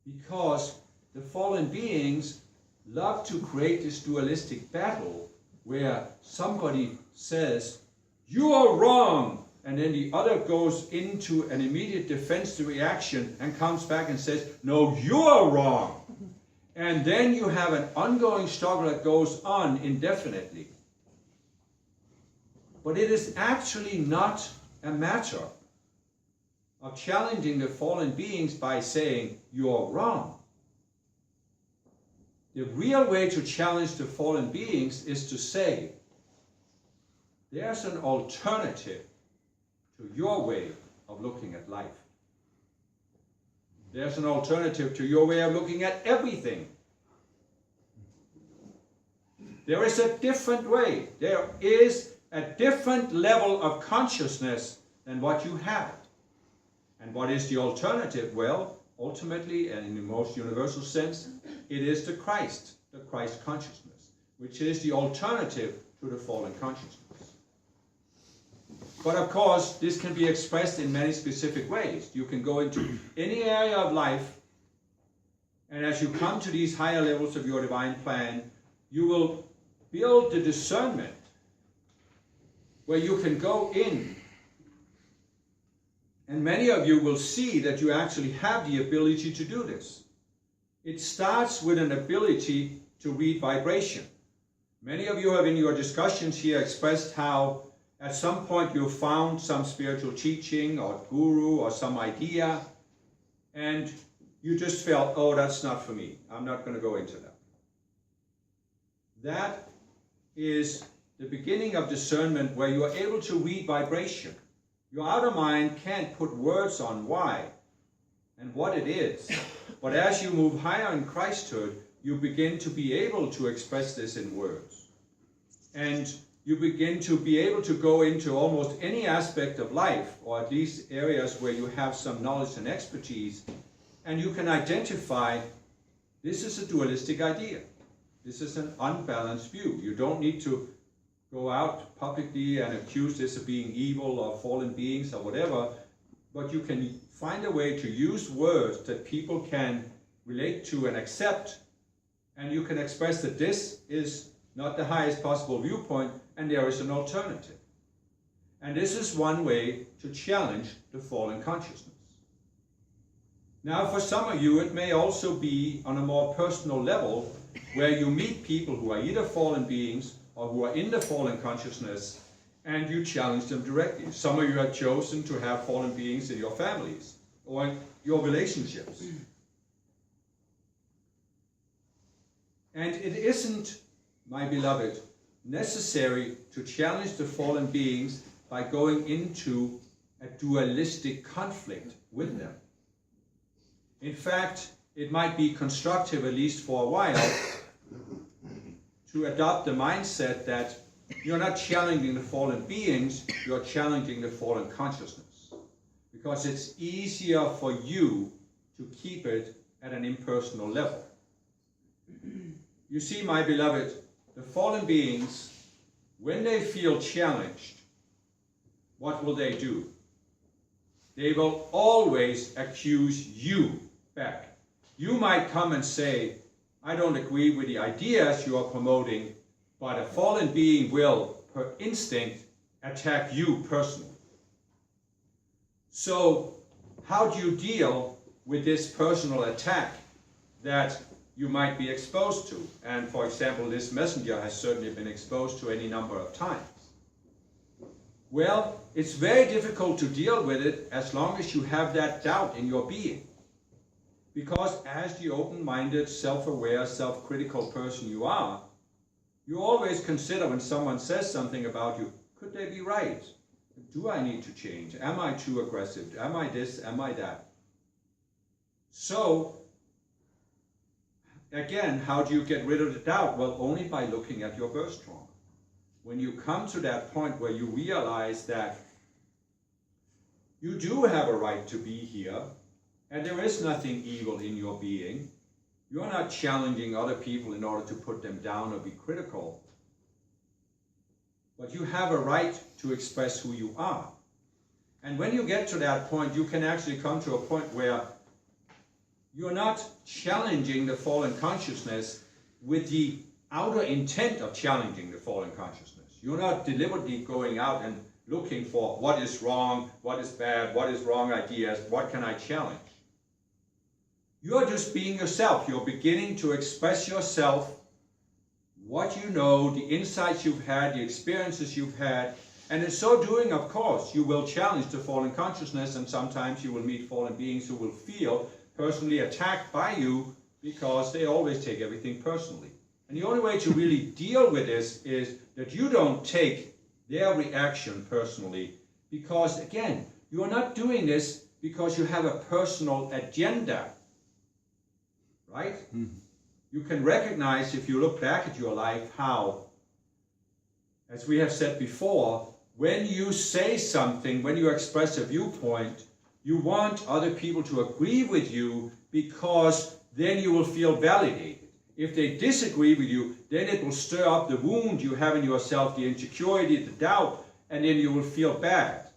because the fallen beings love to create this dualistic battle where somebody says, "You are wrong," and then the other goes into an immediate defensive reaction and comes back and says, "No, you are wrong." And then you have an ongoing struggle that goes on indefinitely. But it is actually not a matter of challenging the fallen beings by saying, "You're wrong." The real way to challenge the fallen beings is to say, there's an alternative to your way of looking at life. There's an alternative to your way of looking at everything. There is a different way. There is a different level of consciousness than what you have. And what is the alternative? Well, ultimately, and in the most universal sense, it is the Christ consciousness, which is the alternative to the fallen consciousness. But of course, this can be expressed in many specific ways. You can go into any area of life, and as you come to these higher levels of your divine plan, you will build the discernment where you can go in. And many of you will see that you actually have the ability to do this. It starts with an ability to read vibration. Many of you have in your discussions here expressed how at some point you found some spiritual teaching or guru or some idea, and you just felt, "Oh, that's not for me. I'm not going to go into that." That is the beginning of discernment where you are able to read vibration. Your outer mind can't put words on why and what it is. But as you move higher in Christhood, you begin to be able to express this in words. And you begin to be able to go into almost any aspect of life, or at least areas where you have some knowledge and expertise, and you can identify this is a dualistic idea. This is an unbalanced view. You don't need to go out publicly and accuse this of being evil or fallen beings or whatever, but you can find a way to use words that people can relate to and accept, and you can express that this is not the highest possible viewpoint and there is an alternative. And this is one way to challenge the fallen consciousness. Now, for some of you, it may also be on a more personal level where you meet people who are either fallen beings or who are in the fallen consciousness, and you challenge them directly. Some of you have chosen to have fallen beings in your families or in your relationships. And it isn't, my beloved, necessary to challenge the fallen beings by going into a dualistic conflict with them. In fact, it might be constructive, at least for a while, to adopt the mindset that you're not challenging the fallen beings, you're challenging the fallen consciousness. Because it's easier for you to keep it at an impersonal level. You see, my beloved, the fallen beings, when they feel challenged, what will they do? They will always accuse you back. You might come and say, "I don't agree with the ideas you are promoting," but a fallen being will, per instinct, attack you personally. So, how do you deal with this personal attack that you might be exposed to? And for example, this messenger has certainly been exposed to any number of times. Well, it's very difficult to deal with it as long as you have that doubt in your being. Because as the open-minded, self-aware, self-critical person you are, you always consider when someone says something about you, could they be right? Do I need to change? Am I too aggressive? Am I this? Am I that? So, again, how do you get rid of the doubt? Well, only by looking at your birth trauma. When you come to that point where you realize that you do have a right to be here, and there is nothing evil in your being, you're not challenging other people in order to put them down or be critical, but you have a right to express who you are. And when you get to that point, you can actually come to a point where you're not challenging the fallen consciousness with the outer intent of challenging the fallen consciousness. You're not deliberately going out and looking for what is wrong, what is bad, what is wrong ideas, what can I challenge. You're just being yourself. You're beginning to express yourself, what you know, the insights you've had, the experiences you've had, and in so doing, of course, you will challenge the fallen consciousness, and sometimes you will meet fallen beings who will feel personally attacked by you because they always take everything personally. And the only way to really deal with this is that you don't take their reaction personally, because again, you are not doing this because you have a personal agenda, right? Mm-hmm. You can recognize, if you look back at your life, how, as we have said before, when you say something, when you express a viewpoint, you want other people to agree with you, because then you will feel validated. If they disagree with you, then it will stir up the wound you have in yourself, the insecurity, the doubt, and then you will feel bad.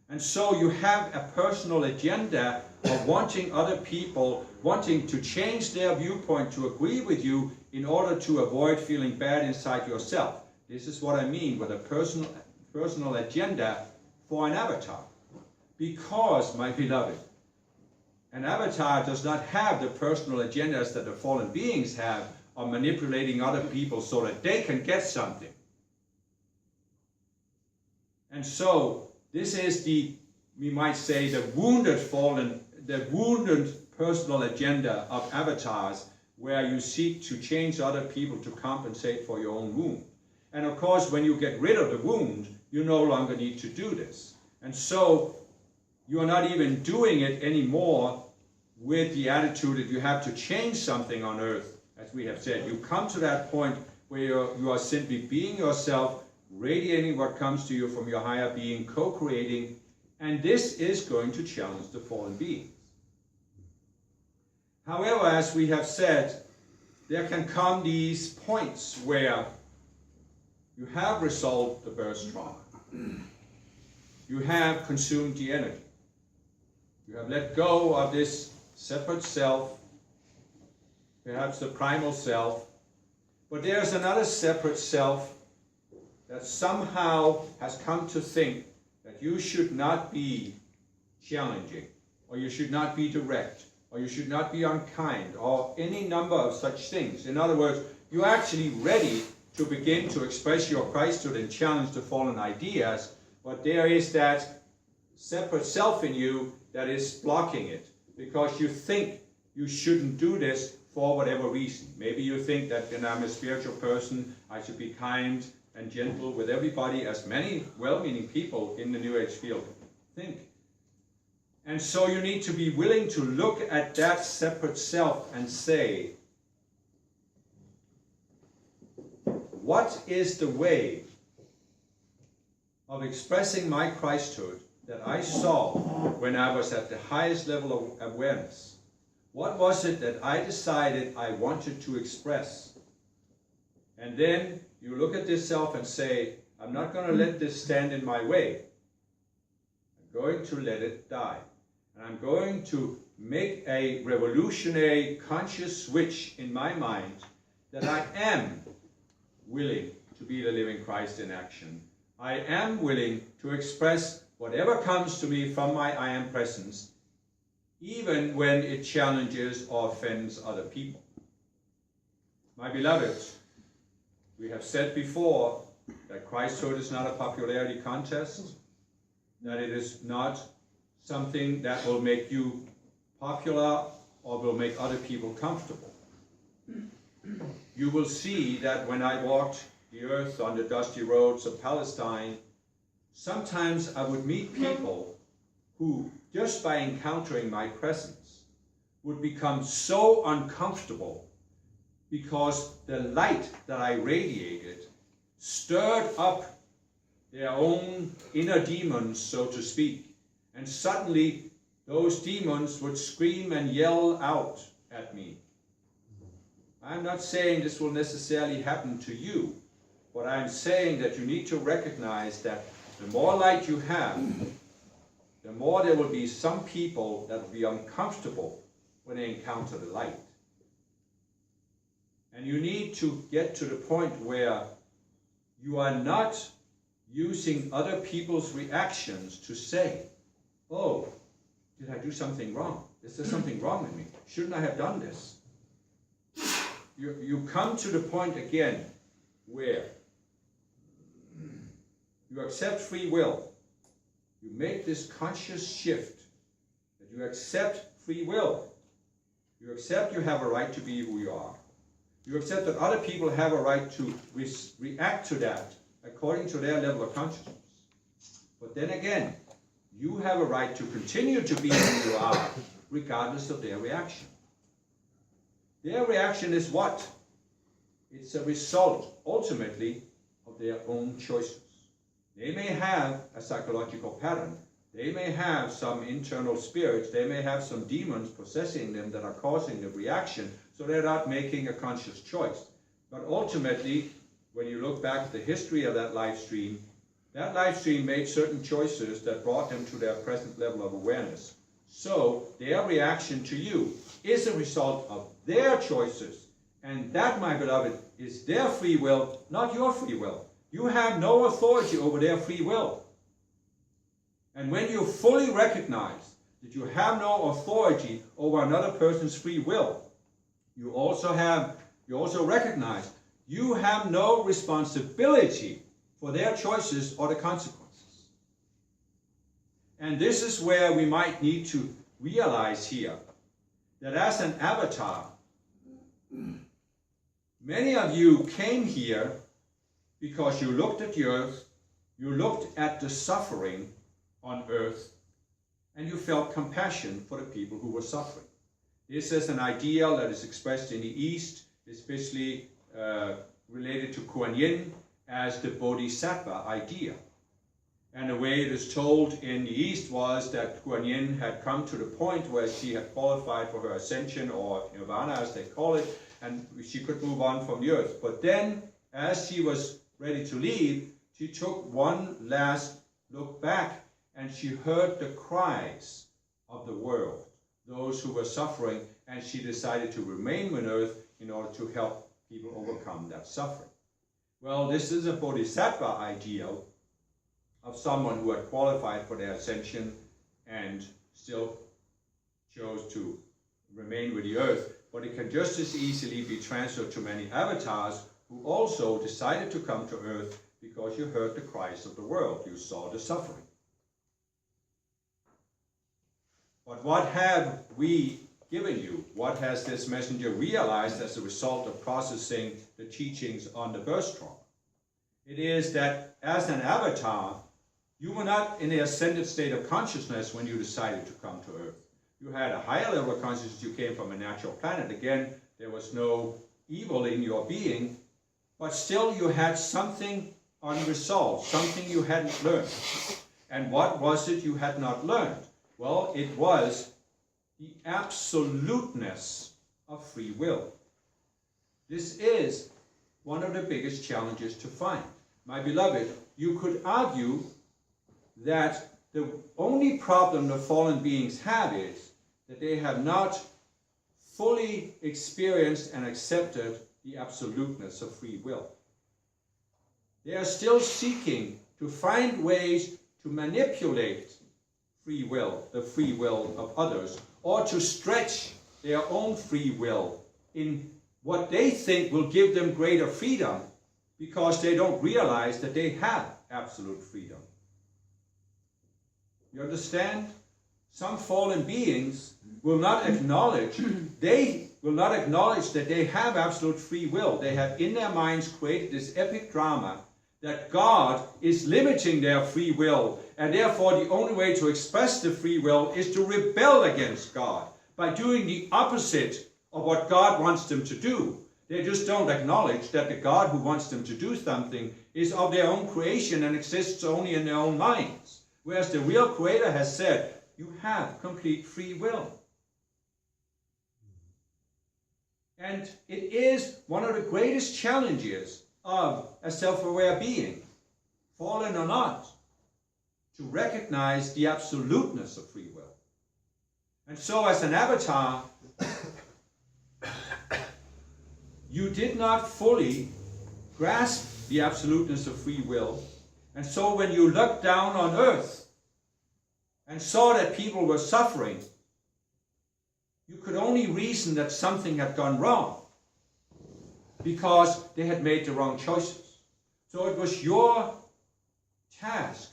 And so you have a personal agenda of wanting other people, wanting to change their viewpoint to agree with you in order to avoid feeling bad inside yourself. This is what I mean with a personal agenda for an avatar. Because, my beloved, an avatar does not have the personal agendas that the fallen beings have of manipulating other people so that they can get something. And so, this is we might say, the wounded personal agenda of avatars, where you seek to change other people to compensate for your own wound. And of course, when you get rid of the wound, you no longer need to do this. And so, you are not even doing it anymore with the attitude that you have to change something on earth, as we have said. You come to that point where you are simply being yourself, radiating what comes to you from your higher being, co-creating, and this is going to challenge the fallen beings. However, as we have said, there can come these points where you have resolved the birth trauma. You have consumed the energy. You have let go of this separate self, perhaps the primal self, but there's another separate self that somehow has come to think that you should not be challenging, or you should not be direct, or you should not be unkind, or any number of such things. In other words, you're actually ready to begin to express your Christhood and challenge the fallen ideas, but there is that separate self in you that is blocking it, because you think you shouldn't do this for whatever reason. Maybe you think that when I'm a spiritual person, I should be kind and gentle with everybody, as many well-meaning people in the New Age field think. And so you need to be willing to look at that separate self and say, what is the way of expressing my Christhood that I saw when I was at the highest level of awareness? What was it that I decided I wanted to express? And then you look at this self and say, I'm not going to let this stand in my way. I'm going to let it die. And I'm going to make a revolutionary conscious switch in my mind that I am willing to be the living Christ in action. I am willing to express whatever comes to me from my I am presence, even when it challenges or offends other people. My beloved, we have said before that Christhood is not a popularity contest, that it is not something that will make you popular or will make other people comfortable. You will see that when I walked the earth on the dusty roads of Palestine, sometimes I would meet people who, just by encountering my presence, would become so uncomfortable because the light that I radiated stirred up their own inner demons, so to speak. And suddenly, those demons would scream and yell out at me. I'm not saying this will necessarily happen to you, but I'm saying that you need to recognize that the more light you have, the more there will be some people that will be uncomfortable when they encounter the light. And you need to get to the point where you are not using other people's reactions to say, oh, did I do something wrong? Is there something wrong with me? Shouldn't I have done this? You come to the point again where you accept free will. You make this conscious shift that you accept free will. You accept you have a right to be who you are. You accept that other people have a right to react to that according to their level of consciousness. But then again, you have a right to continue to be who you are, regardless of their reaction. Their reaction is what? It's a result, ultimately, of their own choices. They may have a psychological pattern. They may have some internal spirits. They may have some demons possessing them that are causing the reaction, so they're not making a conscious choice. But ultimately, when you look back at the history of that live stream made certain choices that brought them to their present level of awareness. So their reaction to you is a result of their choices. And that, my beloved, is their free will, not your free will. You have no authority over their free will. And when you fully recognize that you have no authority over another person's free will, you also recognize you have no responsibility for their choices or the consequences. And this is where we might need to realize here that as an avatar, many of you came here because you looked at the earth, you looked at the suffering on earth, and you felt compassion for the people who were suffering. This is an ideal that is expressed in the East, especially related to Kuan Yin as the Bodhisattva idea. And the way it is told in the East was that Kuan Yin had come to the point where she had qualified for her ascension, or nirvana as they call it, and she could move on from the earth. But then, as she was ready to leave, she took one last look back, and she heard the cries of the world, those who were suffering, and she decided to remain on earth in order to help people overcome that suffering. Well, this is a Bodhisattva ideal of someone who had qualified for their ascension and still chose to remain with the earth, but it can just as easily be transferred to many avatars who also decided to come to earth because you heard the cries of the world, you saw the suffering. But what have we given you? What has this messenger realized as a result of processing the teachings on the birth trauma? It is that as an avatar, you were not in the ascended state of consciousness when you decided to come to earth. You had a higher level of consciousness. You came from a natural planet. Again, there was no evil in your being, but still you had something unresolved, something you hadn't learned. And what was it you had not learned? Well, it was the absoluteness of free will. This is one of the biggest challenges to find. My beloved, you could argue that the only problem the fallen beings have is that they have not fully experienced and accepted the absoluteness of free will. They are still seeking to find ways to manipulate free will, the free will of others, or to stretch their own free will in what they think will give them greater freedom, because they don't realize that they have absolute freedom. You understand? Some fallen beings will not acknowledge, that they have absolute free will. They have in their minds created this epic drama that God is limiting their free will, and therefore the only way to express the free will is to rebel against God by doing the opposite of what God wants them to do. They just don't acknowledge that the God who wants them to do something is of their own creation and exists only in their own minds. Whereas the real Creator has said, you have complete free will. And it is one of the greatest challenges of a self-aware being, fallen or not, to recognize the absoluteness of free will. And so as an avatar, you did not fully grasp the absoluteness of free will. And so when you looked down on earth and saw that people were suffering, you could only reason that something had gone wrong because they had made the wrong choices. So it was your task,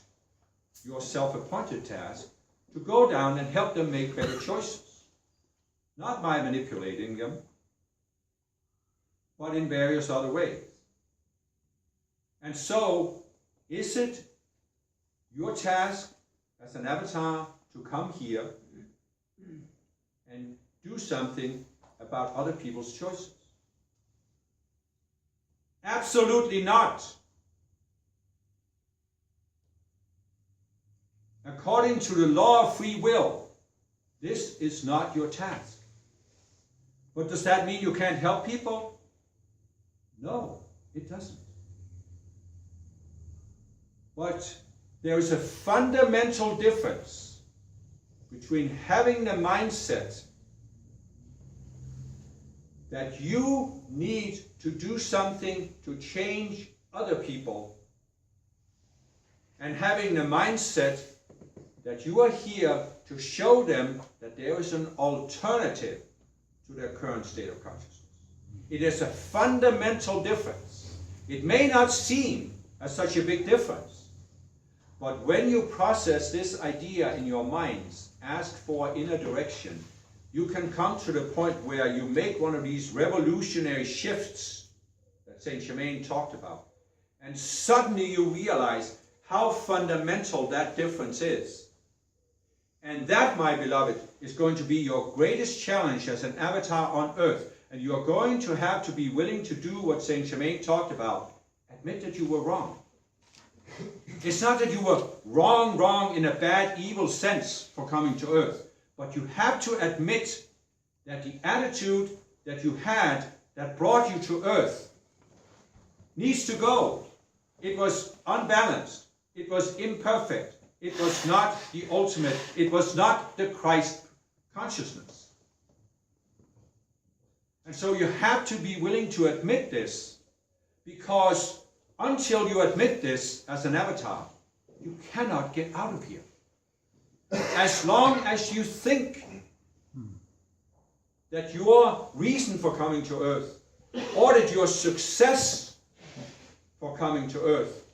your self-appointed task, to go down and help them make better choices. Not by manipulating them, but in various other ways. And so, is it your task as an avatar to come here and do something about other people's choices? Absolutely not. According to the law of free will, this is not your task. But does that mean you can't help people? No, it doesn't. But there is a fundamental difference between having the mindset that you need to do something to change other people and having the mindset that you are here to show them that there is an alternative to their current state of consciousness. It is a fundamental difference. It may not seem as such a big difference, but when you process this idea in your minds, ask for inner direction, you can come to the point where you make one of these revolutionary shifts that Saint Germain talked about, and suddenly you realize how fundamental that difference is. And that, my beloved, is going to be your greatest challenge as an avatar on earth. And you're going to have to be willing to do what Saint Germain talked about. Admit that you were wrong. It's not that you were wrong in a bad, evil sense for coming to earth. But you have to admit that the attitude that you had that brought you to earth needs to go. It was unbalanced. It was imperfect. It was not the ultimate. It was not the Christ consciousness. And so you have to be willing to admit this, because until you admit this as an avatar, you cannot get out of here. As long as you think that your reason for coming to earth, or that your success for coming to earth,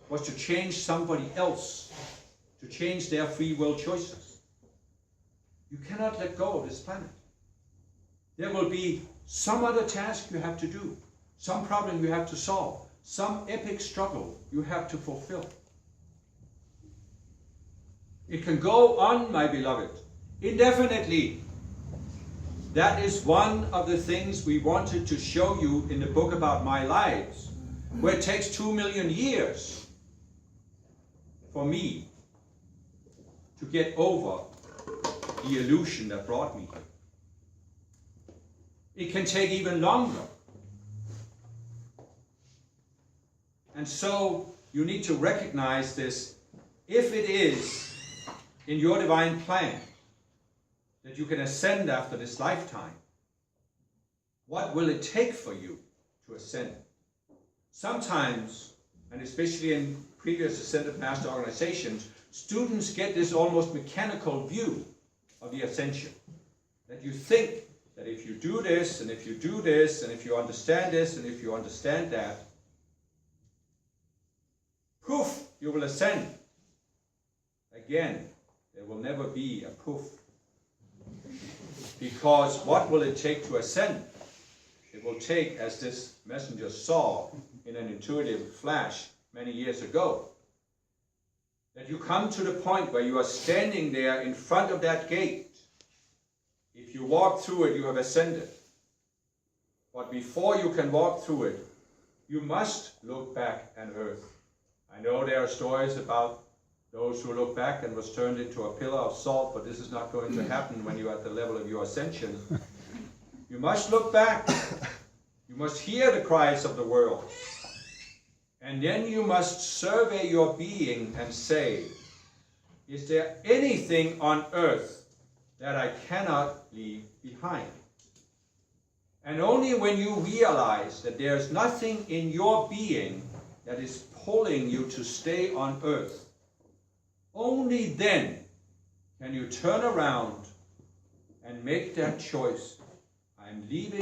was to change somebody else, to change their free will choices, you cannot let go of this planet. There will be some other task you have to do, some problem you have to solve, some epic struggle you have to fulfill. It can go on, my beloved, indefinitely. That is one of the things we wanted to show you in the book about my lives, where it takes 2 million years for me to get over the illusion that brought me here. It can take even longer. And so you need to recognize this. If it is in your divine plan that you can ascend after this lifetime, what will it take for you to ascend? Sometimes, and especially in previous Ascended Master organizations, students get this almost mechanical view of the ascension. That you think that if you do this, and if you do this, and if you understand this, and if you understand that, poof, you will ascend. Again, there will never be a poof. Because what will it take to ascend? It will take, as this messenger saw in an intuitive flash many years ago, that you come to the point where you are standing there in front of that gate. If you walk through it, you have ascended. But before you can walk through it, you must look back on earth. I know there are stories about those who look back and was turned into a pillar of salt, but this is not going to happen when you're at the level of your ascension. You must look back. You must hear the cries of the world. And then you must survey your being and say, is there anything on earth that I cannot leave behind? And only when you realize that there's nothing in your being that is pulling you to stay on earth, only then can you turn around and make that choice. I'm leaving.